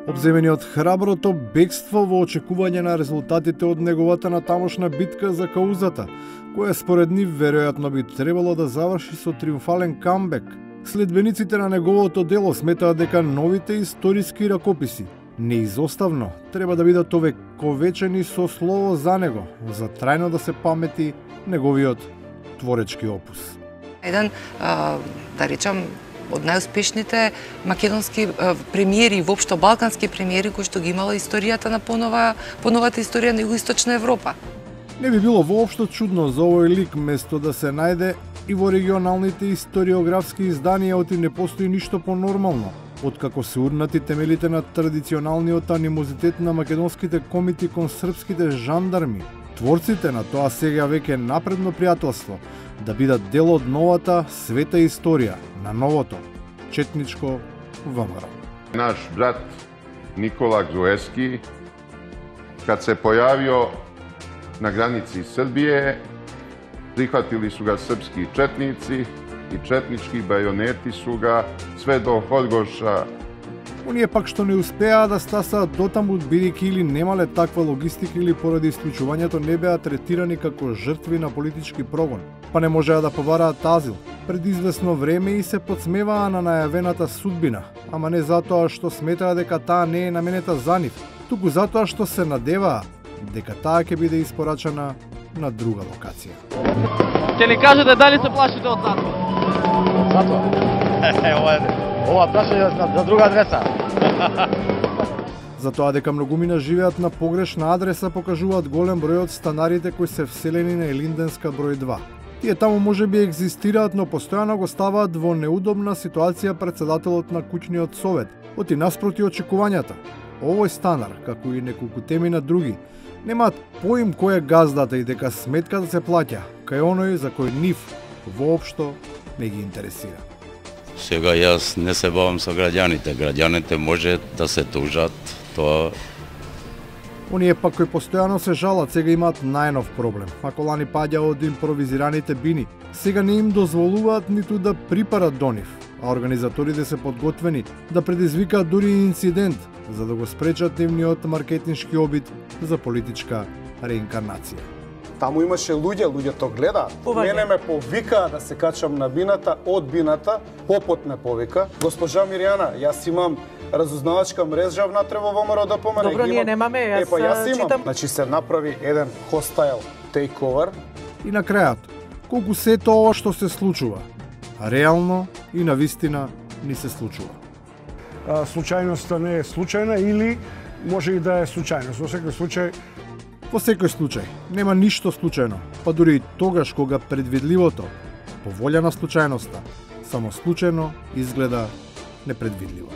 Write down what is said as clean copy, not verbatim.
Обземени од храброто бегство во очекување на резултатите од неговата натамошна битка за каузата, која според нив веројатно би требало да заврши со триумфален камбек. Следбениците на неговото дело сметаат дека новите историски ракописи неизоставно треба да бидат овековечени со слово за него, за трајно да се памети неговиот творечки опус. Еден, да речам, од најуспешните македонски премиери, воопшто балкански премиери кои што ги имала историјата на поновата историја на Југоисточна Европа. Не би било воопшто чудно за овој лик место да се најде и во регионалните историографски изданија, оти не постои ништо понормално, откако се урнати темелите на традиционалниот анимозитет на македонските комити кон српските жандарми, творците на тоа сега веќе напредно пријателство, да бидат дел од новата света историја на новото четничко ВМРО. Наш брат Никола Груевски, кад се појавио на граници Србије, прихватили су га српски четници и четнички бајонети су га све до Хоргоша. Оние пак што не успеа да стасаат дотаму, бидејќи или немале таква логистика или поради исклучувањето не беа третирани како жртви на политички прогон, па не можеа да побараат азил. Пред известно време и се подсмеваа на најавената судбина, ама не затоа што сметаа дека таа не е наменета за нив, туку затоа што се надеваа дека таа ќе биде испорачана на друга локација. Ќе ни кажете дали се плашите од затвор? Затвор? Ова прашање за друга адреса. За тоа дека многумина живеат на погрешна адреса покажуваат голем број од станарите кои се вселени на Елинденска број 2. Тие таму може би екзистираат, но постојано го ставаат во неудобна ситуација председателот на куќниот совет, оти наспроти очекувањата. Овој станар, како и неколку теми на други, немаат поим кој е газдата и дека сметката се плаќа, кај оној за кој нив воопшто не ги интересира. Сега јас не се бавам со граѓаните. Граѓаните може да се тужат, тоа. Оние пак кои постојано се жалат, сега имаат најнов проблем. Ако лани паѓа од импровизираните бини, сега не им дозволуваат ниту да припарат до нив, а организаторите се подготвени да предизвикаат дури инцидент, за да го спречат нивниот маркетиншки обид за политичка реинкарнација. Таму имаше луѓето гледаат. Мене ме повикаа да се качам на бината, од бината, попот ме повика. Госпожа Мирјана, јас имам разузнавачка мрежа внатре во ВМРО ДПМН. Добро, ние немаме, јас читам. Значи се направи еден хостайл тейковер. И на крајот, колку сето ова што се случува, реално и навистина ни се случува. Случајноста не е случајна или може и да е случајност. Во секој случај, нема ништо случајно, па дури и тогаш кога предвидливото, по волја на случајноста, само случајно изгледа непредвидливо.